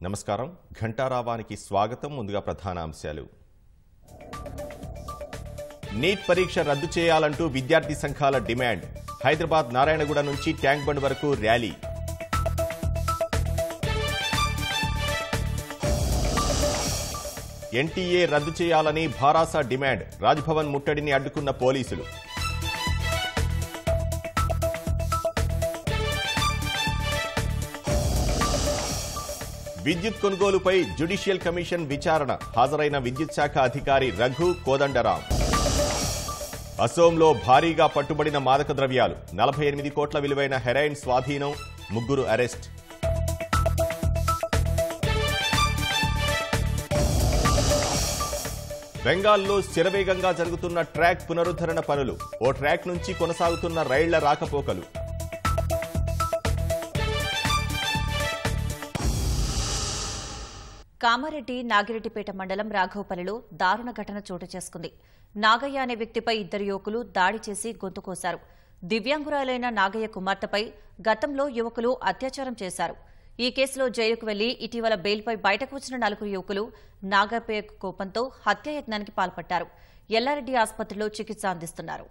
నమస్కారం ఘంటారావానికి స్వాగతం ముందుగా ప్రధాన అంశాలు నీట్ పరీక్ష రద్దు చేయాలంటూ విద్యార్థి సంఘాల డిమాండ్ హైదరాబాద్ నారాయణగూడ నుంచి ట్యాంక్ బండ్ వరకు ర్యాలీ ఎన్టీఏ రద్దు చేయాలని భారాస డిమాండ్ రాజ్భవన్ ముట్టడిని అడ్డుకున్న పోలీసులు విద్యుత్ కొనుగోలుపై జ్యుడిషియల్ కమిషన్ విచారణ హాజరైన విద్యుత్ శాఖ అధికారి రఘు కోదండరాం అసోంలో భారీగా పట్టుబడిన మాదక ద్రవ్యాలు 48 కోట్ల విలువైన హెరాయిన్ స్వాధీనం 3 అరెస్ట్ బెంగాల్లో శరవేగంగా జరుగుతున్న ట్రాక్ పునరుద్ధరణ పనులు ఓ ట్రాక్ నుంచి కొనసాగుతున్న రైళ్ల రాకపోకలు కామారెడ్డి నాగిరెడ్డిపేట మండలం రాఘవపల్లిలో దారుణ ఘటన చోటు చేసుకుంది. నాగయ్య అనే వ్యక్తిపై 2 యువకులు దాడి చేసి గొంతు కోశారు. దివ్యాంగురాలైన నాగయ్య కుమార్తెపై గతంలో యువకులు అత్యాచారం చేశారు. ఈ కేసులో జైలుకు వెళ్లి ఇటీవల బెయిల్పై బయటకు వచ్చిన 4 యువకులు నాగయ్యపై కోపంతో హత్యాయత్నానికి పాల్పడ్డారు. ఎల్లారెడ్డి ఆసుపత్రిలో చికిత్స అందిస్తున్నారు.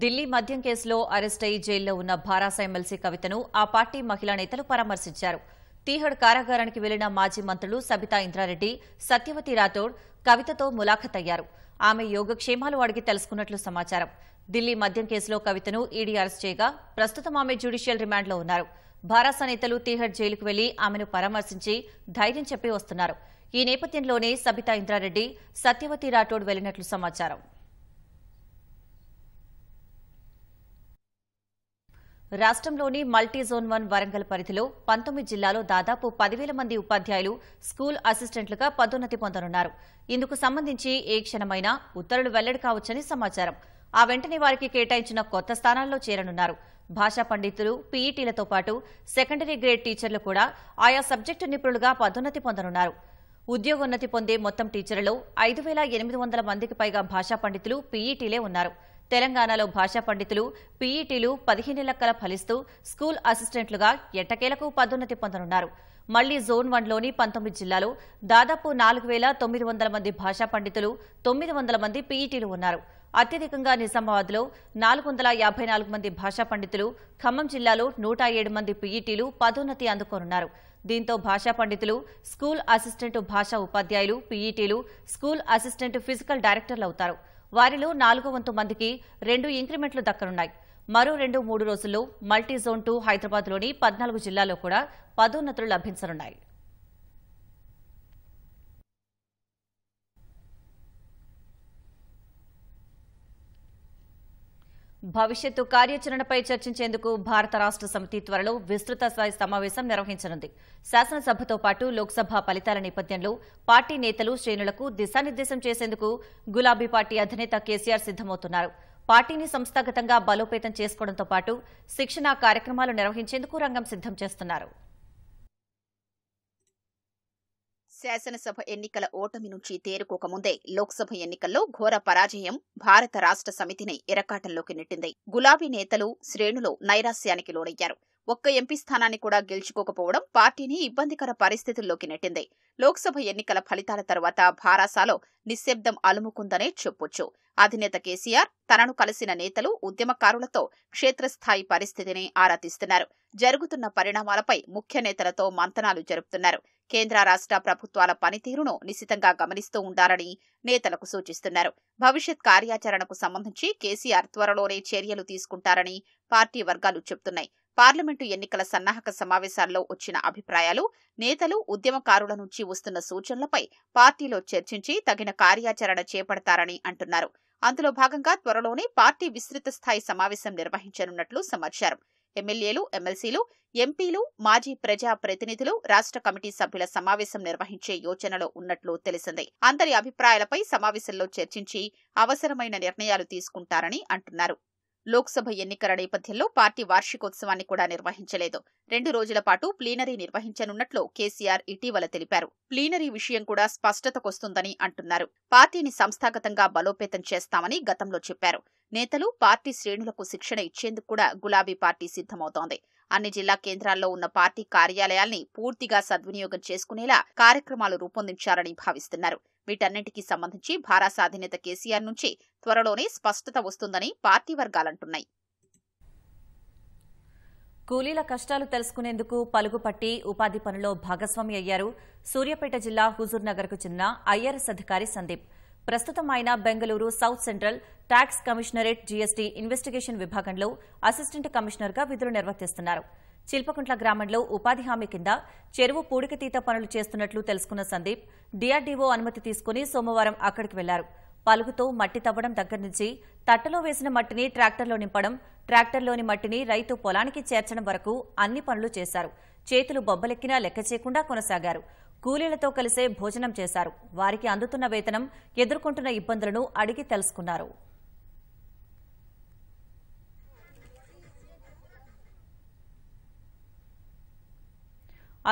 ఢిల్లీ మద్యం కేసులో అరెస్టై జైల్లో ఉన్న భారాస ఎమ్మెల్సీ కవితను ఆ పార్టీ మహిళా నేతలు పరామర్శించారు. తీహడ్ కారాగారానికి వెళ్లిన మాజీ మంత్రులు సబితా ఇంద్రారెడ్డి, సత్యవతి రాథోడ్ కవితతో ములాఖత్ అయ్యారు. ఆమె యోగక్షేమాలు అడిగి తెలుసుకున్నట్లు సమాచారం. ఢిల్లీ మద్యం కేసులో కవితను ఈడీ అరెస్ట్ చేయగా ప్రస్తుతం ఆమె జ్యుడిషియల్ రిమాండ్లో ఉన్నారు. భారాస నేతలు తీహడ్ జైలుకు వెళ్లి ఆమెను పరామర్శించి ధైర్యం చెప్పి వస్తున్నారు. ఈ నేపథ్యంలోనే సబితా ఇంద్రారెడ్డి, సత్యవతి రాథోడ్ వెళ్లినట్లు సమాచారం. రాష్ట్రంలోని మల్టీ జోన్ 1 వరంగల్ పరిధిలో 19 జిల్లాలో దాదాపు 10,000 మంది ఉపాధ్యాయులు, స్కూల్ అసిస్టెంట్లుగా పదోన్నతి పొందనున్నారు. ఇందుకు సంబంధించి ఏ క్షణమైనా ఉత్తర్వులు వెల్లడి కావచ్చని సమాచారం. ఆ వెంటనే వారికి కేటాయించిన కొత్త స్థానాల్లో చేరనున్నారు. భాషా పండితులు, పీఈటీలతో పాటు సెకండరీ గ్రేడ్ టీచర్లు కూడా ఆయా సబ్జెక్టు నిపుణులుగా పదోన్నతి పొందనున్నారు. ఉద్యోగోన్నతి పొందే మొత్తం టీచర్లలో 5,800 మందికి పైగా భాషా పండితులు, పీఈటీలే ఉన్నారు. తెలంగాణలో భాషా పండితులు, పీఈటీలు 15 లెక్కల ఫలిస్తూ స్కూల్ అసిస్టెంట్లుగా ఎట్టకేలకు పదోన్నతి పొందనున్నారు. మళ్లీ జోన్ 1లోని 19 జిల్లాలో దాదాపు 4,900 మంది భాషా పండితులు, 900 మంది పీఈటీలు ఉన్నారు. అత్యధికంగా నిజామాబాద్లో 454 మంది భాషా పండితులు, ఖమ్మం జిల్లాలో 107 మంది పీఈటీలు పదోన్నతి అందుకోనున్నారు. దీంతో భాషా పండితులు, స్కూల్ అసిస్టెంట్ భాషా ఉపాధ్యాయులు, పీఈటీలు, స్కూల్ అసిస్టెంట్ ఫిజికల్ డైరెక్టర్లు అవుతారు. వారిలో 4వ వంతు మందికి 2 ఇంక్రిమెంట్లు దక్కనున్నాయి. మరో 2-3 రోజుల్లో మల్టీ జోన్ 2 హైదరాబాద్లోని 14 జిల్లాల్లో కూడా పదోన్నతులు లభించనున్నాయి. భవిష్యత్తు కార్యాచరణపై చర్చించేందుకు భారత రాష్ట్ర సమితి త్వరలో విస్తృత స్థాయి సమావేశం నిర్వహించనుంది. శాసనసభతో పాటు లోక్సభ ఫలితాల నేపథ్యంలో పార్టీ నేతలు, శ్రేణులకు దిశానిర్దేశం చేసేందుకు గులాబీ పార్టీ అధినేత కేసీఆర్ సిద్దమవుతున్నారు. పార్టీని సంస్థాగతంగా బలోపేతం చేసుకోవడంతో పాటు శిక్షణా కార్యక్రమాలు నిర్వహించేందుకు రంగం సిద్దం చేస్తున్నారు. శాసనసభ ఎన్నికల ఓటమి నుంచి తేరుకోకముందే లోక్సభ ఎన్నికల్లో ఘోర పరాజయం భారత రాష్ట్ర సమితిని ఇరకాటంలోకి నెట్టింది. గులాబీ నేతలు, శ్రేణులు నైరాస్యానికి లోనయ్యారు. ఒక్క ఎంపీ స్థానాన్ని కూడా గెలుచుకోకపోవడం పార్టీని ఇబ్బందికర పరిస్థితుల్లోకి నెట్టింది. లోక్సభ ఎన్నికల ఫలితాల తర్వాత భారాసాలో నిశ్శబ్దం అలుముకుందనే చెప్పొచ్చు. అధినేత కేసీఆర్ తనను కలిసిన నేతలు, ఉద్యమకారులతో క్షేత్రస్థాయి పరిస్థితిని ఆరా తీస్తున్నారు. జరుగుతున్న పరిణామాలపై ముఖ్య నేతలతో మంతనాలు జరుపుతున్నారు. కేంద్ర రాష్ట్ర ప్రభుత్వాల పనితీరును నిశితంగా గమనిస్తూ ఉండాలని నేతలకు సూచిస్తున్నారు. భవిష్యత్ కార్యాచరణకు సంబంధించి కేసీఆర్ త్వరలోనే చర్యలు తీసుకుంటారని పార్టీ వర్గాలు చెబుతున్నాయి. పార్లమెంటు ఎన్నికల సన్నాహక సమావేశాల్లో వచ్చిన అభిప్రాయాలు, నేతలు, ఉద్యమకారుల నుంచి వస్తున్న సూచనలపై పార్టీలో చర్చించి తగిన కార్యాచరణ చేపడతారని అంటున్నారు. అందులో భాగంగా త్వరలోనే పార్టీ విస్తృత స్థాయి సమావేశం నిర్వహించనున్నట్లు సమాచారం. ఎమ్మెల్యేలు, ఎమ్మెల్సీలు, ఎంపీలు, మాజీ ప్రజా ప్రతినిధులు, రాష్ట్ర కమిటీ సభ్యుల సమావేశం నిర్వహించే యోచనలో ఉన్నట్లు తెలిసింది. అందరి అభిప్రాయాలపై సమావేశంలో చర్చించి అవసరమైన నిర్ణయాలు తీసుకుంటారని అంటున్నారు. లోక్సభ ఎన్నికల నేపథ్యంలో పార్టీ వార్షికోత్సవాన్ని కూడా నిర్వహించలేదు. 2 రోజుల పాటు ప్లీనరీ నిర్వహించనున్నట్లు కేసీఆర్ ఇటీవల తెలిపారు. ప్లీనరీ విషయం కూడా స్పష్టతకొస్తుందని అంటున్నారు. పార్టీని సంస్థాగతంగా బలోపేతం చేస్తామని గతంలో చెప్పారు. నేతలు, పార్టీ శ్రేణులకు శిక్షణ ఇచ్చేందుకు కూడా గులాబీ పార్టీ సిద్ధమవుతోంది. అన్ని జిల్లా కేంద్రాల్లో ఉన్న పార్టీ కార్యాలయాల్ని పూర్తిగా సద్వినియోగం చేసుకునేలా కార్యక్రమాలు రూపొందించాలని భావిస్తున్నారు. వీటన్నింటికీ సంబంధించి భారాస అధినేత కేసీఆర్ నుంచి త్వరలోనే స్పష్టత వస్తుందని పార్టీ వర్గాలంటున్నాయి. కూలీల కష్టాలు తెలుసుకునేందుకు పలుగుపట్టి ఉపాధి పనుల్లో భాగస్వామి అయ్యారు సూర్యాపేట జిల్లా హుజూర్నగర్కు చెందిన ఐఆర్ఎస్ అధికారి సందీప్. ప్రస్తుతం ఆయన Bengaluru south central tax commissionerate GST investigation విభాగంలో అసిస్టెంట్ కమిషనర్గా విధులు నిర్వర్తిస్తున్నారు. చిల్పకుంట్ల గ్రామంలో ఉపాధి హామీ కింద చెరువు పూడికతీత పనులు చేస్తున్నట్లు తెలుసుకున్న సందీప్ డీఆర్డీఓ అనుమతి తీసుకుని సోమవారం అక్కడికి వెళ్లారు. పలుగుతో మట్టి తవ్వడం దగ్గర నుంచి తట్టలో వేసిన మట్టిని ట్రాక్టర్లో నింపడం, ట్రాక్టర్లోని మట్టిని రైతు పొలానికి చేర్చడం వరకు అన్ని పనులు చేశారు. చేతులు బొబ్బలెక్కినా లెక్క చేయకుండా కొనసాగారు. కూలీలతో కలిసే భోజనం చేశారు. వారికి అందుతున్న వేతనం, ఎదుర్కొంటున్న ఇబ్బందులను అడిగి తెలుసుకున్నారు.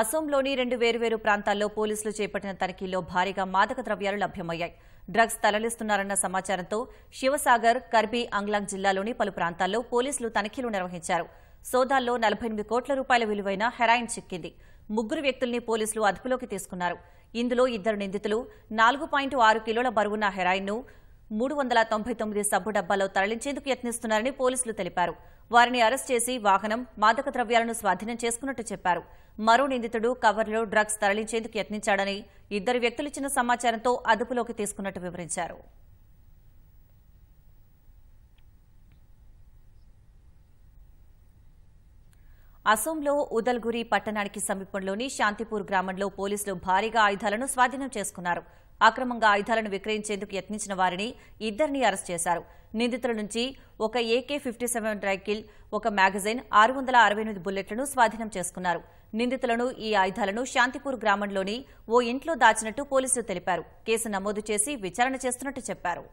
అసోంలోని 2 వేర్వేరు ప్రాంతాల్లో పోలీసులు చేపట్టిన తనిఖీల్లో భారీగా మాదక ద్రవ్యాలు లభ్యమయ్యాయి. డ్రగ్స్ తరలిస్తున్నారన్న సమాచారంతో శివసాగర్, కర్బీ అంగ్లాంగ్ జిల్లాలోని పలు ప్రాంతాల్లో పోలీసులు తనిఖీలు నిర్వహించారు. సోదాల్లో 48 కోట్ల రూపాయల విలువైన హెరాయిన్ చిక్కింది. 3 వ్యక్తుల్ని పోలీసులు అదుపులోకి తీసుకున్నారు. ఇందులో 2 నిందితులు 4.6 కిలోల బరువున్న హెరాయిన్ను 399 సబ్బు డబ్బాలో తరలించేందుకు యత్నిస్తున్నారని పోలీసులు తెలిపారు. వారిని అరెస్ట్ చేసి వాహనం, మాదక ద్రవ్యాలను స్వాధీనం చేసుకున్నట్టు చెప్పారు. మరో నిందితుడు కవర్లో డ్రగ్స్ తరలించేందుకు యత్నించాడని 2 వ్యక్తులిచ్చిన సమాచారంతో అదుపులోకి తీసుకున్నట్టు వివరించారు. అసోంలో ఉదల్గురి పట్టణానికి సమీపంలోని శాంతిపూర్ గ్రామంలో పోలీసులు భారీగా ఆయుధాలను స్వాధీనం చేసుకున్నారు. అక్రమంగా ఆయుధాలను విక్రయించేందుకు యత్నించిన వారిని 2ని అరెస్ట్ చేశారు. నిందితుల నుంచి ఒక AK-57 రైఫిల్, ఒక మ్యాగజైన్, 668 బుల్లెట్లను స్వాధీనం చేసుకున్నారు. నిందితులను, ఈ ఆయుధాలను శాంతిపూర్ గ్రామంలోని ఓ ఇంట్లో దాచినట్టు పోలీసులు తెలిపారు. కేసు నమోదు చేసి విచారణ చేస్తున్నట్టు చెప్పారు.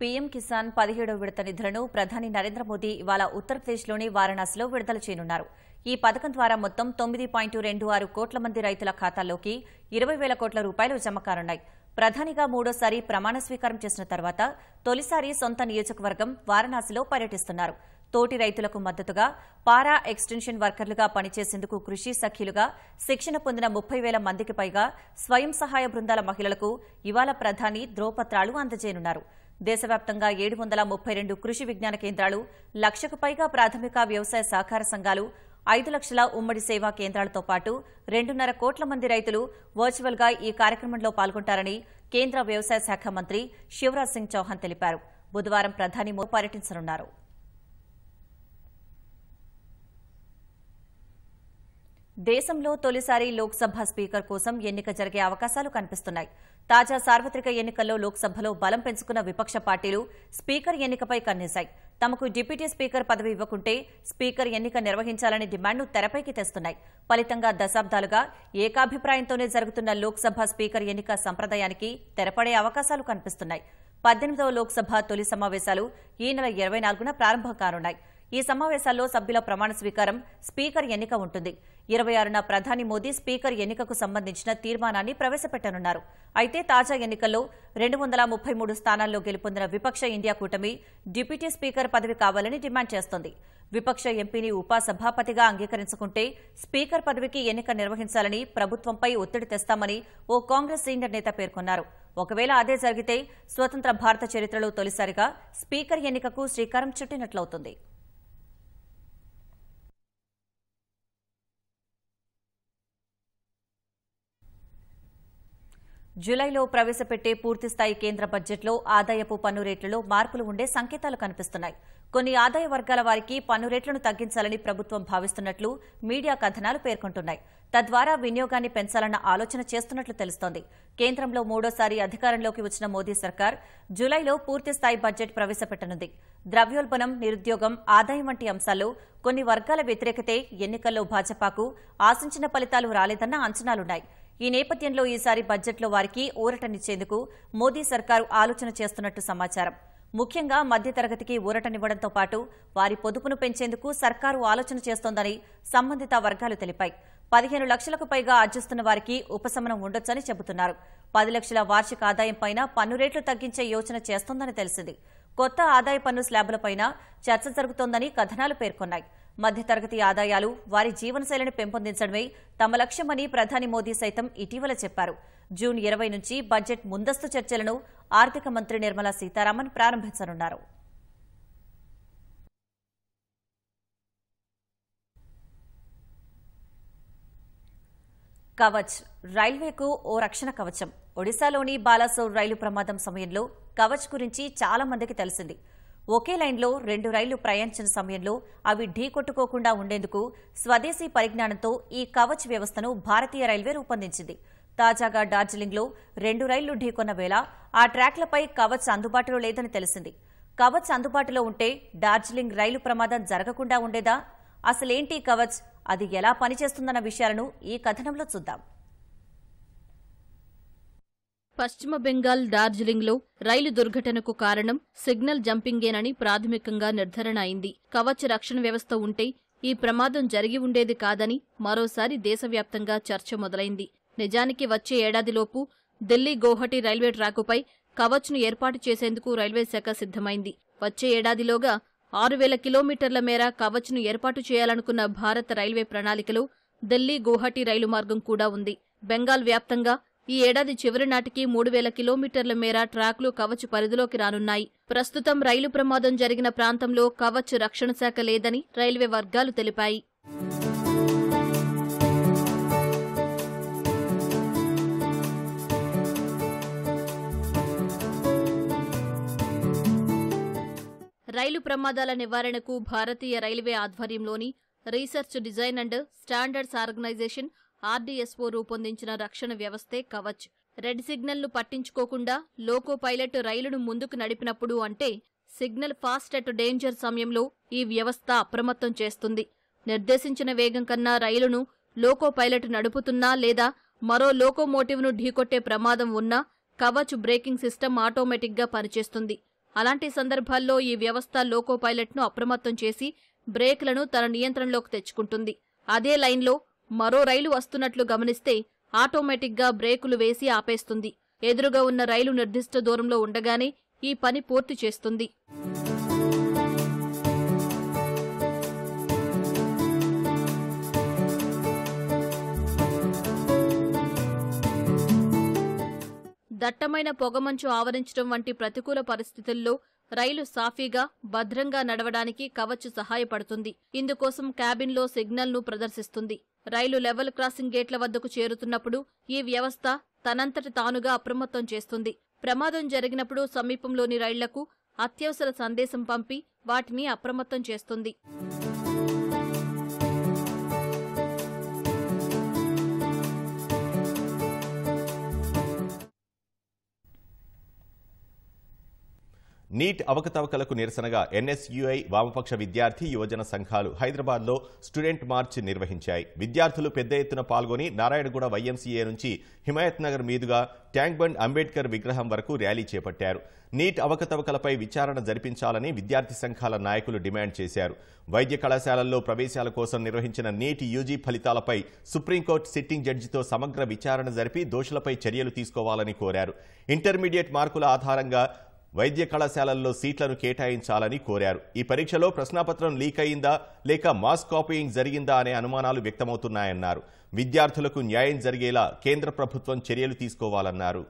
పీఎం కిసాన్ 17వ విడత నిధులను ప్రధాని నరేంద్ర మోదీ ఇవాళ ఉత్తరప్రదేశ్లోని వారణాసిలో విడుదల చేయనున్నారు. ఈ పథకం ద్వారా మొత్తం 9.26 కోట్ల మంది రైతుల ఖాతాల్లోకి 20,000 కోట్ల రూపాయలు జమ కానున్నాయి. ప్రధానిగా మూడోసారి ప్రమాణ స్వీకారం చేసిన తర్వాత తొలిసారి సొంత నియోజకవర్గం వారణాసిలో పర్యటిస్తున్నారు. తోటి రైతులకు మద్దతుగా పారా ఎక్స్టెన్షన్ వర్కర్లుగా పనిచేసేందుకు కృషి సఖీలుగా శిక్షణ పొందిన 30,000 మందికి పైగా స్వయం సహాయ బృందాల మహిళలకు ఇవాళ ప్రధాని ధ్రువపత్రాలు అందజేయనున్నారు. దేశవ్యాప్తంగా 732 కృషి విజ్ఞాన కేంద్రాలు, 1,00,000కు పైగా ప్రాథమిక వ్యవసాయ సహకార సంఘాలు, 5 లక్షల ఉమ్మడి సేవా కేంద్రాలతో పాటు 2.5 కోట్ల మంది రైతులు వర్చువల్గా ఈ కార్యక్రమంలో పాల్గొంటారని కేంద్ర వ్యవసాయ శాఖ మంత్రి శివరాజ్ సింగ్ చౌహాన్ తెలిపారు. బుధవారం ప్రధాని మోదీ పర్యటించనున్నారు. దేశంలో తొలిసారి లోక్సభ స్పీకర్ కోసం ఎన్నిక జరిగే అవకాశాలు కనిపిస్తున్నాయి. తాజా సార్వత్రిక ఎన్నికల్లో లోక్సభలో బలం పెంచుకున్న విపక్ష పార్టీలు స్పీకర్ ఎన్నికపై కన్నేశాయి. తమకు డిప్యూటీ స్పీకర్ పదవి ఇవ్వకుంటే స్పీకర్ ఎన్నిక నిర్వహించాలనే డిమాండ్ను తెరపైకి తెస్తున్నాయి. ఫలితంగా దశాబ్దాలుగా ఏకాభిప్రాయంతోనే జరుగుతున్న లోక్సభ స్పీకర్ ఎన్నిక సంప్రదాయానికి తెరపడే అవకాశాలు కనిపిస్తున్నాయి. 18వ లోక్సభ తొలి సమావేశాలు ఈ నెల 24న ప్రారంభం కానున్నాయి. ఈ సమావేశాల్లో సభ్యుల ప్రమాణ స్వీకారం, స్పీకర్ ఎన్నిక ఉంటుంది. 26న ప్రధాని మోదీ స్పీకర్ ఎన్నికకు సంబంధించిన తీర్మానాన్ని ప్రవేశపెట్టనున్నారు. అయితే తాజా ఎన్నికల్లో 233 స్థానాల్లో గెలుపొందిన విపక్ష ఇండియా కూటమి డిప్యూటీ స్పీకర్ పదవి కావాలని డిమాండ్ చేస్తోంది. విపక్ష ఎంపీని ఉపసభాపతిగా అంగీకరించుకుంటే స్పీకర్ పదవికి ఎన్నిక నిర్వహించాలని ప్రభుత్వంపై ఒత్తిడి తెస్తామని ఓ కాంగ్రెస్ సీనియర్ నేత పేర్కొన్నారు. ఒకవేళ అదే జరిగితే స్వతంత్ర భారత చరిత్రలో తొలిసారిగా స్పీకర్ ఎన్నికకు శ్రీకారం చుట్టినట్లవుతుంది. జూలైలో ప్రవేశపెట్టే పూర్తిస్థాయి కేంద్ర బడ్జెట్లో ఆదాయపు పన్ను రేట్లలో మార్పులు ఉండే సంకేతాలు కనిపిస్తున్నాయి. కొన్ని ఆదాయ వర్గాల వారికి పన్ను రేట్లను తగ్గించాలని ప్రభుత్వం భావిస్తున్నట్లు మీడియా కథనాలు పేర్కొంటున్నాయి. తద్వారా వినియోగాన్ని పెంచాలన్న ఆలోచన చేస్తున్నట్లు తెలుస్తోంది. కేంద్రంలో మూడోసారి అధికారంలోకి వచ్చిన మోదీ సర్కార్ జూలైలో పూర్తిస్థాయి బడ్జెట్ ప్రవేశపెట్టనుంది. ద్రవ్యోల్బణం, నిరుద్యోగం, ఆదాయం వంటి అంశాల్లో కొన్ని వర్గాల వ్యతిరేకతే ఎన్నికల్లో భాజపాకు ఆశించిన ఫలితాలు రాలేదన్న అంచనాలున్నాయి. ఈ నేపథ్యంలో ఈసారి బడ్జెట్లో వారికి ఊరటనిచ్చేందుకు మోదీ సర్కారు ఆలోచన చేస్తున్నట్టు సమాచారం. ముఖ్యంగా మధ్యతరగతికి ఊరటనివ్వడంతో పాటు వారి పొదుపును పెంచేందుకు సర్కారు ఆలోచన చేస్తోందని సంబంధిత వర్గాలు తెలిపాయి. 15 లక్షలకు పైగా ఆర్జిస్తున్న వారికి ఉపశమనం ఉండొచ్చని చెబుతున్నారు. 10 లక్షల వార్షిక ఆదాయంపైన పన్ను రేట్లు తగ్గించే యోచన చేస్తోందని తెలిసింది. కొత్త ఆదాయ పన్ను స్లాబులపైన చర్చ జరుగుతోందని కథనాలు పేర్కొన్నాయి. మధ్యతరగతి ఆదాయాలు, వారి జీవనశైలిని పెంపొందించడమే తమ లక్ష్యమని ప్రధాని మోదీ సైతం ఇటీవల చెప్పారు. జూన్ 20 నుంచి బడ్జెట్ ముందస్తు చర్చలను ఆర్థిక మంత్రి నిర్మలా సీతారామన్ ప్రారంభించనున్నారు. కవచ్ రైల్వేకు ఓ రక్షణ కవచం. ఒడిశాలోని బాలాసోర్ రైలు ప్రమాదం సమయంలో కవచ్ గురించి చాలా మందికి తెలిసింది. ఒకే లైన్లో 2 రైళ్లు ప్రయాణించిన సమయంలో అవి ఢీకొట్టుకోకుండా ఉండేందుకు స్వదేశీ పరిజ్ఞానంతో ఈ కవచ్ వ్యవస్థను భారతీయ రైల్వే రూపొందించింది. తాజాగా డార్జిలింగ్లో 2 రైళ్లు ఢీకొన్న వేళ ఆ ట్రాక్లపై కవచ్ అందుబాటులో లేదని తెలిసింది. కవచ్ అందుబాటులో ఉంటే డార్జిలింగ్ రైలు ప్రమాదం జరగకుండా ఉండేదా? అసలేంటి కవచ్, అది ఎలా పనిచేస్తుందన్న విషయాలను ఈ కథనంలో చూద్దాం. పశ్చిమ బెంగాల్ డార్జిలింగ్లో రైలు దుర్ఘటనకు కారణం సిగ్నల్ జంపింగేనని ప్రాథమికంగా నిర్ధారణ అయింది. కవచ్ రక్షణ వ్యవస్థ ఉంటే ఈ ప్రమాదం జరిగి ఉండేది కాదని మరోసారి దేశవ్యాప్తంగా చర్చ మొదలైంది. నిజానికి వచ్చే ఏడాదిలోపు ఢిల్లీ గౌహటి రైల్వే ట్రాకుపై కవచ్ను ఏర్పాటు చేసేందుకు రైల్వే శాఖ సిద్ధమైంది. వచ్చే ఏడాదిలోగా 6,000 కిలోమీటర్ల మేర కవచ్ను ఏర్పాటు చేయాలనుకున్న భారత రైల్వే ప్రణాళికలో ఢిల్లీ గౌహటి రైలు మార్గం కూడా ఉంది. బెంగాల్ వ్యాప్తంగా ఈ ఏడాది చివరి నాటికి 3,000 కిలోమీటర్ల మేర ట్రాక్లు కవచ్ పరిధిలోకి రానున్నాయి. ప్రస్తుతం రైలు ప్రమాదం జరిగిన ప్రాంతంలో కవచ్ రక్షణ శాఖ లేదని రైల్వే వర్గాలు తెలిపాయి. రైలు ప్రమాదాల నివారణకు భారతీయ రైల్వే ఆధ్వర్యంలోని research, design and standards organisation RDSO రూపొందించిన రక్షణ వ్యవస్థే కవచ్. రెడ్ సిగ్నల్ను పట్టించుకోకుండా లోకో పైలట్ రైలును ముందుకు నడిపినప్పుడు, అంటే సిగ్నల్ ఫాస్ట్ అట్ డేంజర్ సమయంలో ఈ వ్యవస్థ అప్రమత్తం చేస్తుంది. నిర్దేశించిన వేగం కన్నా రైలును లోకో పైలట్ నడుపుతున్నా లేదా మరో లోకోమోటివ్ను ఢీకొట్టే ప్రమాదం ఉన్నా కవచ్ బ్రేకింగ్ సిస్టమ్ ఆటోమేటిక్గా పనిచేస్తుంది. అలాంటి సందర్భాల్లో ఈ వ్యవస్థ లోకో పైలట్ను అప్రమత్తం చేసి బ్రేక్లను తన నియంత్రణలోకి తెచ్చుకుంటుంది. అదే లైన్లో మరో రైలు వస్తున్నట్లు గమనిస్తే ఆటోమేటిక్గా బ్రేకులు వేసి ఆపేస్తుంది. ఎదురుగా ఉన్న రైలు నిర్దిష్ట దూరంలో ఉండగానే ఈ పని పూర్తి చేస్తుంది. దట్టమైన పొగమంచు ఆవరించడం వంటి ప్రతికూల పరిస్థితుల్లో రైలు సాఫీగా, భద్రంగా నడవడానికి కవచ్ సహాయపడుతుంది. ఇందుకోసం క్యాబిన్లో సిగ్నల్ను ప్రదర్శిస్తుంది. రైలు లెవెల్ క్రాసింగ్ గేట్ల వద్దకు చేరుతున్నప్పుడు ఈ వ్యవస్థ తనంతట తానుగా అప్రమత్తం చేస్తుంది. ప్రమాదం జరిగినప్పుడు సమీపంలోని రైళ్లకు అత్యవసర సందేశం పంపి వాటిని అప్రమత్తం చేస్తుంది. నీట్ అవకతవకలకు నిరసనగా NSUI వామపక్ష విద్యార్థి యువజన సంఘాలు హైదరాబాద్లో స్టూడెంట్ మార్చ్ నిర్వహించాయి. విద్యార్థులు పెద్ద ఎత్తున పాల్గొని నారాయణగూడ YMCA నుంచి హిమాయత్ నగర్ మీదుగా ట్యాంక్ బండ్ అంబేద్కర్ విగ్రహం వరకు ర్యాలీ చేపట్టారు. నీట్ అవకతవకలపై విచారణ జరిపించాలని విద్యార్థి సంఘాల నాయకులు డిమాండ్ చేశారు. వైద్య కళాశాలల్లో ప్రవేశాల కోసం నిర్వహించిన నీట్ UG ఫలితాలపై సుప్రీంకోర్టు సిట్టింగ్ జడ్జితో సమగ్ర విచారణ జరిపి దోషులపై చర్యలు తీసుకోవాలని కోరారు. ఇంటర్మీడియట్ మార్కుల ఆధారంగా వైద్య కళాశాలల్లో సీట్లను కేటాయించాలని కోరారు. ఈ పరీక్షలో ప్రశ్నాపత్రం లీక్ అయిందా లేక మాస్ కాపీయింగ్ జరిగిందా అనే అనుమానాలు వ్యక్తమవుతున్నాయన్నారు. విద్యార్థులకు న్యాయం జరిగేలా కేంద్ర ప్రభుత్వం చర్యలు తీసుకోవాలన్నారు.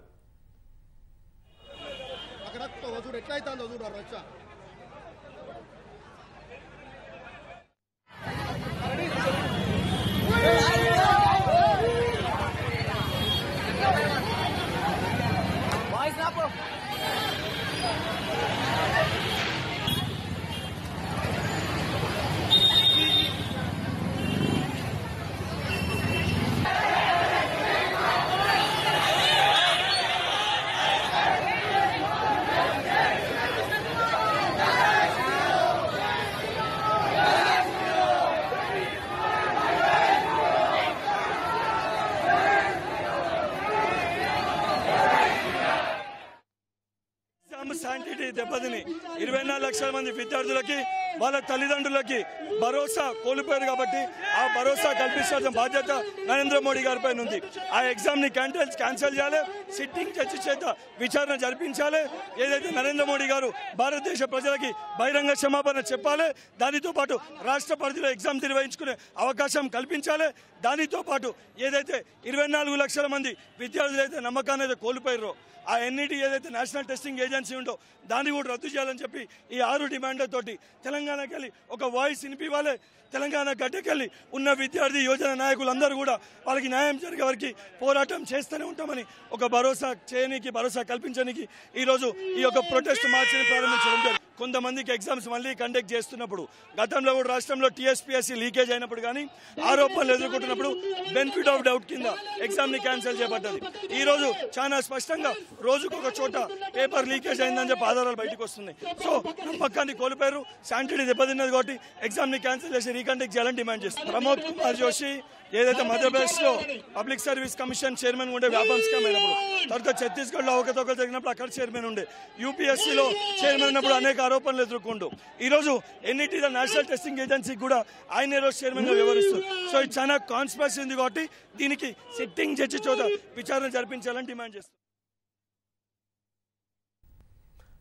శాంటిటీ దెబ్బతిని 24 లక్షల మంది విద్యార్థులకి వాళ్ళ తల్లిదండ్రులకి భరోసా కోల్పోయారు కాబట్టి ఆ భరోసా కల్పించాల్సిన బాధ్యత నరేంద్ర మోడీ గారిపై ఉంది. ఆ ఎగ్జామ్ ని క్యాన్సిల్ చేయాలి, సిట్టింగ్ జడ్జి చేత విచారణ జరిపించాలి. ఏదైతే నరేంద్ర మోడీ గారు భారతదేశ ప్రజలకి బహిరంగ క్షమాపణ చెప్పాలి. దానితో పాటు రాష్ట్ర పరిధిలో ఎగ్జామ్ నిర్వహించుకునే అవకాశం కల్పించాలి. దానితో పాటు ఏదైతే 24 లక్షల మంది విద్యార్థులు అయితే నమ్మకాన్ని అయితే కోల్పోయారో ఆ ఎన్ఈటీ ఏదైతే నేషనల్ టెస్టింగ్ ఏజెన్సీ ఉందో దాన్ని కూడా రద్దు చేయాలని చెప్పి ఈ 6 డిమాండ్లతోటి తెలంగాణకి వెళ్ళి ఒక వాయిస్ వినిపివ్వాలి. తెలంగాణ గడ్డకెళ్ళి ఉన్న విద్యార్థి యోజన నాయకులందరూ కూడా వాళ్ళకి న్యాయం జరిగే వరకు పోరాటం చేస్తూనే ఉంటామని ఒక భరోసా కల్పించడానికి ఈరోజు ఈ యొక్క ప్రొటెస్ట్ మార్చిని ప్రారంభించడం జరిగింది. కొంతమందికి ఎగ్జామ్స్ మళ్ళీ కండక్ట్ చేస్తున్నప్పుడు గతంలో కూడా రాష్ట్రంలో టీఎస్పీఎస్సీ లీకేజ్ అయినప్పుడు కానీ ఆరోపణలు ఎదుర్కొంటున్నప్పుడు బెనిఫిట్ ఆఫ్ డౌట్ కింద ఎగ్జామ్ ని క్యాన్సిల్ చేయబడ్డది. ఈ రోజు చాలా స్పష్టంగా రోజుకొక చోట పేపర్ లీకేజ్ అయిందని చెప్పి ఆధారాలు బయటకు వస్తున్నాయి. సో నమ్మకాన్ని కోల్పోయారు, శాంటిటీ దెబ్బతిన్నది కాబట్టి ఎగ్జామ్ ని క్యాన్సిల్ చేసి రీకండక్ట్ చేయాలని డిమాండ్ చేస్తారు. ప్రమోద్ కుమార్ జోషి ఏదైతే మధ్యప్రదేశ్ లో పబ్లిక్ సర్వీస్ కమిషన్ చైర్మన్ ఉండే వ్యాపారం స్కామ్ అయినప్పుడు, తర్వాత ఛత్తీస్గఢ్ లో అవకతవకలు జరిగినప్పుడు అక్కడ చైర్మన్ ఉండే, యూపీఎస్సీలో చైర్మన్ ఉన్నప్పుడు అనేక ఆరోపణలు ఎదుర్కొంటూ ఈ రోజు ఎన్ఈటీ నేషనల్ టెస్టింగ్ ఏజెన్సీకి కూడా ఆయన రోజు చైర్మన్ గా వ్యవహరిస్తారు. సో ఇది చాలా కాన్స్పిరసీ ఉంది కాబట్టి దీనికి సిట్టింగ్ జడ్జి చోట విచారణ జరిపించాలని డిమాండ్ చేస్తారు.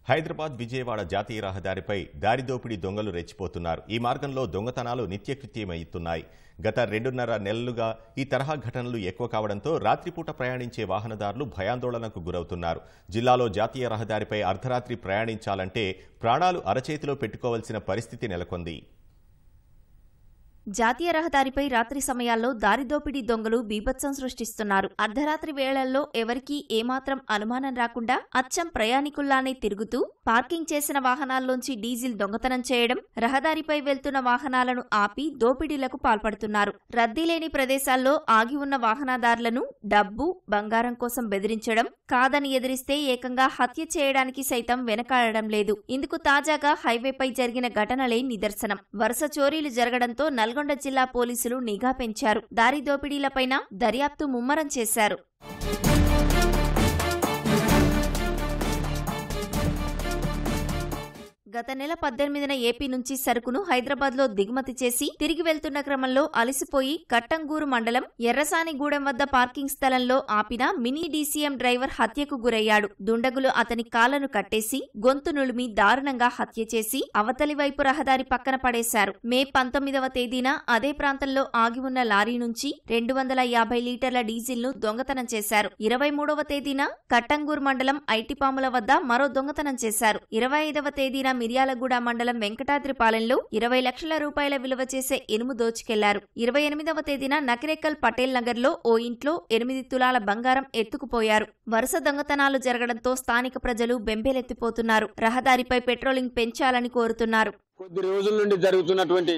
హైదరాబాద్ విజయవాడ జాతీయ రహదారిపై దారిదోపిడీ దొంగలు రెచ్చిపోతున్నారు. ఈ మార్గంలో దొంగతనాలు నిత్యకృత్యమవుతున్నాయి. గత 2.5 నెలలుగా ఈ తరహా ఘటనలు ఎక్కువ కావడంతో రాత్రిపూట ప్రయాణించే వాహనదారులు భయాందోళనకు గురవుతున్నారు. జిల్లాలో జాతీయ రహదారిపై అర్ధరాత్రి ప్రయాణించాలంటే ప్రాణాలు అరచేతిలో పెట్టుకోవాల్సిన పరిస్థితి నెలకొంది. జాతీయ రహదారిపై రాత్రి సమయాల్లో దారిదోపిడీ దొంగలు బీభత్సం సృష్టిస్తున్నారు. అర్ధరాత్రి వేళల్లో ఎవరికీ ఏమాత్రం అనుమానం రాకుండా అచ్చం ప్రయాణికుల్లానే తిరుగుతూ పార్కింగ్ చేసిన వాహనాల్లోంచి డీజిల్ దొంగతనం చేయడం, రహదారిపై వెళ్తున్న వాహనాలను ఆపి దోపిడీలకు పాల్పడుతున్నారు. రద్దీ లేని ప్రదేశాల్లో ఆగి ఉన్న వాహనదారులను డబ్బు, బంగారం కోసం బెదిరించడం, కాదని ఎదిరిస్తే ఏకంగా హత్య చేయడానికి సైతం వెనకాడడం లేదు. ఇందుకు తాజాగా హైవేపై జరిగిన ఘటనలే నిదర్శనం. వరుస చోరీలు జరగడంతో నల్గొండ జిల్లా పోలీసులు నిఘా పెంచారు. దారి దోపిడీలపైన దర్యాప్తు ముమ్మరం చేశారు. గత నెల 18న ఏపీ నుంచి సరుకును హైదరాబాద్లో దిగుమతి చేసి తిరిగి వెళ్తున్న క్రమంలో అలసిపోయి కట్టంగూరు మండలం ఎర్రసానిగూడెం వద్ద పార్కింగ్ స్థలంలో ఆపిన మినీ డీసీఎం డ్రైవర్ హత్యకు గురయ్యాడు. దుండగులు అతని కాళ్లను కట్టేసి గొంతు నులిమి దారుణంగా హత్య చేసి అవతలి వైపు రహదారి పక్కన పడేశారు. మే 19వ తేదీన అదే ప్రాంతంలో ఆగి ఉన్న లారీ నుంచి 250 లీటర్ల డీజిల్ను దొంగతనం చేశారు. 23వ తేదీన కట్టంగూరు మండలం ఐటిపాముల వద్ద మరో దొంగతనం చేశారు. 25వ తేదీన మిర్యాలగూడ మండలం వెంకటాద్రిపాలెంలో 20 లక్షల రూపాయల విలువ చేసే ఇనుము దోచుకెళ్లారు. 28వ తేదీన నకిరేకల్ పటేల్ నగర్లో ఓ ఇంట్లో 8 తులాల బంగారం ఎత్తుకుపోయారు. వరుస దొంగతనాలు జరగడంతో స్థానిక ప్రజలు బెంబేలెత్తిపోతున్నారు. రహదారిపై పెట్రోలింగ్ పెంచాలని కోరుతున్నారు. కొద్ది రోజుల నుండి జరుగుతున్నటువంటి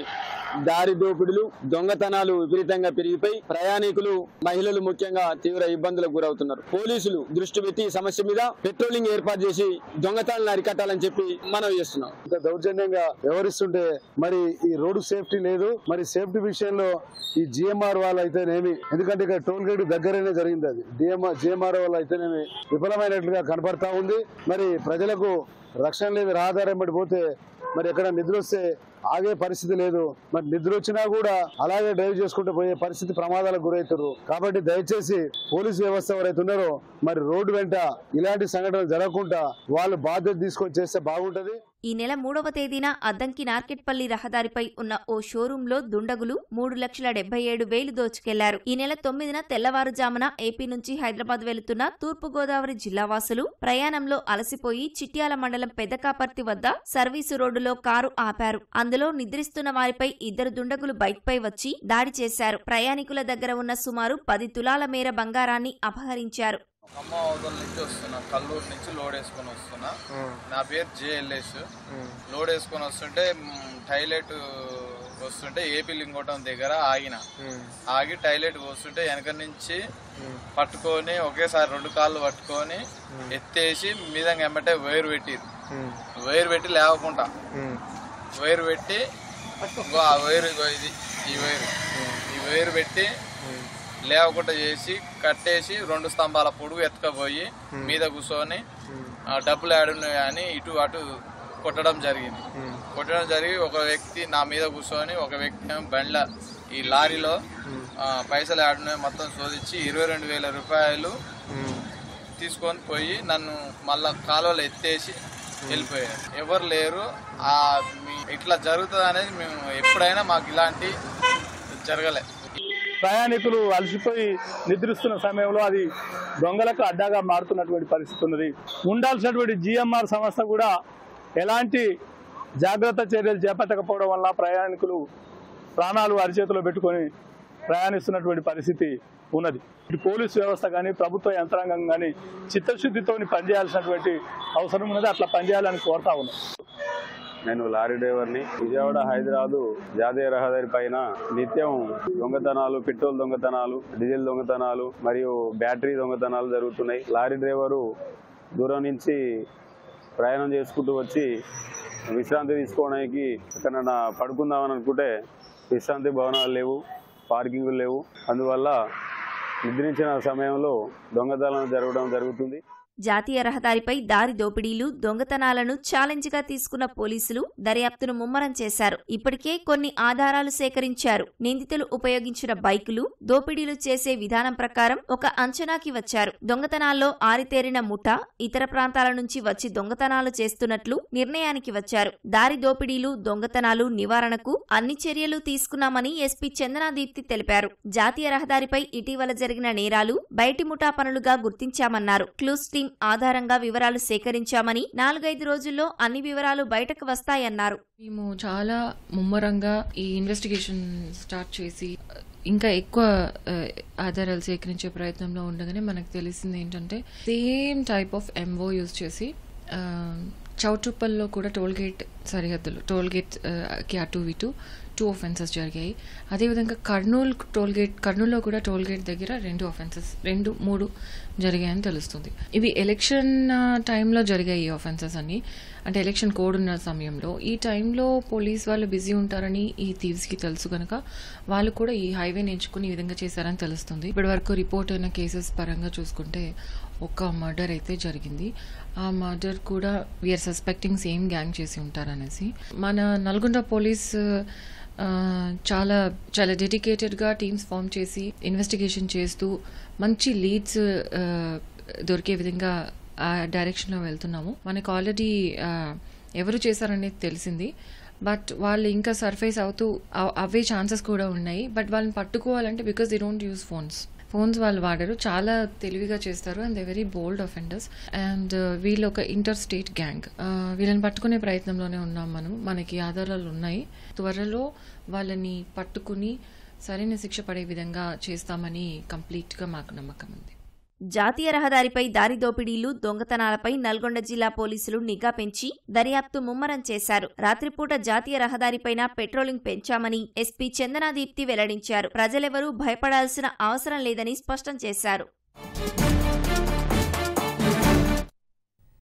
దారి దోపిడులు, దొంగతనాలు విపరీతంగా పెరిగిపోయి ప్రయాణికులు, మహిళలు ముఖ్యంగా తీవ్ర ఇబ్బందులకు గురవుతున్నారు. పోలీసులు దృష్టి పెట్టి ఈ సమస్య మీద పెట్రోలింగ్ ఏర్పాటు చేసి దొంగతనాలను అరికట్టాలని చెప్పి మనవి చేస్తున్నాం. దౌర్జన్యంగా వ్యవహరిస్తుంటే మరి ఈ రోడ్డు సేఫ్టీ లేదు. మరి సేఫ్టీ విషయంలో ఈ జిఎంఆర్ వాళ్ళు అయితేనేమి, ఎందుకంటే ఇక్కడ టోల్ గేట్ దగ్గరనే జరిగింది, అది జిఎంఆర్ వాళ్ళు అయితేనేమి విఫలమైనట్లుగా కనపడతా ఉంది. మరి ప్రజలకు రక్షణ లేదు. రహదారి పడిపోతే మరి ఎక్కడ నిద్ర వస్తే ఆగే పరిస్థితి లేదు. మరి నిద్ర వచ్చినా కూడా అలాగే డ్రైవ్ చేసుకుంటూ పోయే పరిస్థితి, ప్రమాదాలకు గురవుతారు. కాబట్టి దయచేసి పోలీసు వ్యవస్థ ఎవరైతే ఉన్నారో మరి రోడ్డు వెంట ఇలాంటి సంఘటనలు జరగకుండా వాళ్ళు బాధ్యత తీసుకొని చేస్తే బాగుంటది. ఈ నెల 3వ తేదీన అద్దంకి నార్కెట్పల్లి రహదారిపై ఉన్న ఓ షోరూంలో దుండగులు 3,77,000 దోచుకెళ్లారు. ఈ నెల 9న తెల్లవారుజామున ఏపీ నుంచి హైదరాబాద్ వెళుతున్న తూర్పుగోదావరి జిల్లావాసులు ప్రయాణంలో అలసిపోయి చిట్యాల మండలం పెద్దకాపర్తి వద్ద సర్వీసు రోడ్డులో కారు ఆపారు. అందులో నిద్రిస్తున్న వారిపై 2 దుండగులు బైక్పై వచ్చి దాడి చేశారు. ప్రయాణికుల దగ్గర ఉన్న సుమారు 10 తులాల మేర బంగారాన్ని అపహరించారు. అమ్మ అవతల నుంచి వస్తున్నా, కల్లూరు నుంచి లోడ్ వేసుకొని వస్తున్నా. నా పేరు జేఎల్ఎస్. లోడ్ వేసుకొని వస్తుంటే టైలెట్ వస్తుంటే ఏపీ లింగోటం దగ్గర ఆగి టైలెట్ వస్తుంటే వెనక నుంచి పట్టుకొని ఒకేసారి 2 కాళ్ళు పట్టుకొని ఎత్తేసి మీద ఎమ్మటే వైర్ పెట్టి లేవకుండా వైర్ పెట్టి ఈ వైర్ పెట్టి లేవకుండా చేసి కట్టేసి 2 స్తంభాల పొడుగు ఎత్తుకపోయి మీద కూర్చొని డబ్బులు ఆడున్నాయి అని ఇటు అటు కొట్టడం జరిగి ఒక వ్యక్తి నా మీద కూర్చొని ఒక వ్యక్తి బండ్ల ఈ లారీలో పైసలు ఆడున్నాయి మొత్తం శోధించి 22,000 రూపాయలు తీసుకొని పోయి నన్ను మళ్ళా కాలువలో ఎత్తేసి వెళ్ళిపోయారు. ఎవరు లేరు. ఇట్లా జరుగుతుంది అనేది మేము ఎప్పుడైనా మాకు ఇలాంటి జరగలే. ప్రయాణికులు అలసిపోయి నిద్రిస్తున్న సమయంలో అది దొంగలకు అడ్డాగా మారుతున్నటువంటి పరిస్థితి ఉన్నది. ఉండాల్సినటువంటి జిఎంఆర్ సంస్థ కూడా ఎలాంటి జాగ్రత్త చర్యలు చేపట్టకపోవడం వల్ల ప్రయాణికులు ప్రాణాలు అరిచేతిలో పెట్టుకొని ప్రయాణిస్తున్నటువంటి పరిస్థితి ఉన్నది. ఇటు పోలీసు వ్యవస్థ కానీ ప్రభుత్వ యంత్రాంగం కానీ చిత్తశుద్ధితో పనిచేయాల్సినటువంటి అవసరం ఉన్నది. అట్లా పనిచేయాలని కోరుతా ఉన్నాం. నేను లారీ డ్రైవర్ని. విజయవాడ హైదరాబాద్ జాతీయ రహదారి పైన నిత్యం దొంగతనాలు, పెట్రోల్ దొంగతనాలు, డీజిల్ దొంగతనాలు మరియు బ్యాటరీ దొంగతనాలు జరుగుతున్నాయి. లారీ డ్రైవరు దూరం నుంచి ప్రయాణం చేసుకుంటూ వచ్చి విశ్రాంతి తీసుకోవడానికి ఎక్కడన్నా పడుకుందామని అనుకుంటే విశ్రాంతి భవనాలు లేవు, పార్కింగులు లేవు. అందువల్ల నిద్రించిన సమయంలో దొంగతనాలు జరుగుతుంది. జాతీయ రహదారిపై దారి దోపిడీలు, దొంగతనాలను ఛాలెంజ్ గా తీసుకున్న పోలీసులు దర్యాప్తును ముమ్మరం చేశారు. ఇప్పటికే కొన్ని ఆధారాలు సేకరించారు. నిందితులు ఉపయోగించిన బైకులు, దోపిడీలు చేసే విధానం ప్రకారం ఒక అంచనాకి వచ్చారు. దొంగతనాల్లో ఆరితేరిన ముఠా ఇతర ప్రాంతాల నుంచి వచ్చి దొంగతనాలు చేస్తున్నట్లు నిర్ణయానికి వచ్చారు. దారి దోపిడీలు, దొంగతనాలు నివారణకు అన్ని చర్యలు తీసుకున్నామని ఎస్పీ చందనాదీప్తి తెలిపారు. జాతీయ రహదారిపై ఇటీవల జరిగిన నేరాలు బయటి ముఠా పనులుగా గుర్తించామన్నారు. క్లూస్ టీం ఆధారంగా వివరాలు సేకరించామని 4-5 రోజుల్లో అన్ని వివరాలు బయటకు వస్తాయన్నారు. మేము చాలా ముమ్మరంగా ఈ ఇన్వెస్టిగేషన్ స్టార్ట్ చేసి ఇంకా ఎక్కువ ఆధారాలు సేకరించే ప్రయత్నంలో ఉండగానే మనకు తెలిసింది ఏంటంటే same type of MO use చేసి చౌటుప్పల్లో కూడా టోల్గేట్ సరిహద్దులు, టోల్గేట్ కి అటు ఇటు 2 offenses జరిగాయి. అదేవిధంగా కర్నూలులో కూడా టోల్గేట్ దగ్గర 2 offenses 2-3 జరిగాయని తెలుస్తుంది. ఇవి ఎలక్షన్ టైంలో జరిగాయి ఈ offenses అన్ని. అంటే ఎలక్షన్ కోడ్ ఉన్న సమయంలో ఈ టైంలో పోలీస్ వాళ్ళు బిజీ ఉంటారని ఈ థీవ్స్కి తెలుసు కనుక వాళ్ళు కూడా ఈ హైవేని ఎంచుకుని ఈ విధంగా చేశారని తెలుస్తుంది. ఇప్పటి వరకు రిపోర్ట్ అయిన కేసెస్ పరంగా చూసుకుంటే ఒక మర్డర్ అయితే జరిగింది. ఆ మర్డర్ కూడా వీఆర్ సస్పెక్టింగ్ సేమ్ గ్యాంగ్ చేసి ఉంటారనేసి. మన నల్గొండ పోలీస్ చాలా చాలా డెడికేటెడ్గా టీమ్స్ ఫామ్ చేసి ఇన్వెస్టిగేషన్ చేస్తూ మంచి లీడ్స్ దొరికే విధంగా ఆ డైరెక్షన్లో వెళ్తున్నాము. మనకు ఆల్రెడీ ఎవరు చేశారనేది తెలిసింది. బట్ వాళ్ళు ఇంకా సర్ఫేస్ అవుతూ అవే ఛాన్సెస్ కూడా ఉన్నాయి. బట్ వాళ్ళని పట్టుకోవాలంటే because they don't use phones వాళ్ళు వాడరు, చాలా తెలివిగా చేస్తారు. And they very bold offenders. And వీళ్ళు ఒక ఇంటర్ స్టేట్ గ్యాంగ్. వీళ్ళని పట్టుకునే ప్రయత్నంలోనే ఉన్నాం మనకి ఆధారాలు ఉన్నాయి. త్వరలో వాళ్ళని పట్టుకుని సరైన శిక్ష పడే విధంగా చేస్తామని కంప్లీట్గా మాకు నమ్మకం ఉంది. జాతీయ రహదారిపై దారి దోపిడీలు, దొంగతనాలపై నల్గొండ జిల్లా పోలీసులు నిఘా పెంచి దర్యాప్తు ముమ్మరం చేశారు. రాత్రిపూట జాతీయ రహదారిపైన పెట్రోలింగ్ పెంచామని ఎస్పీ చందనాదీప్తి వెల్లడించారు. ప్రజలెవరూ భయపడాల్సిన అవసరం లేదని స్పష్టం చేశారు.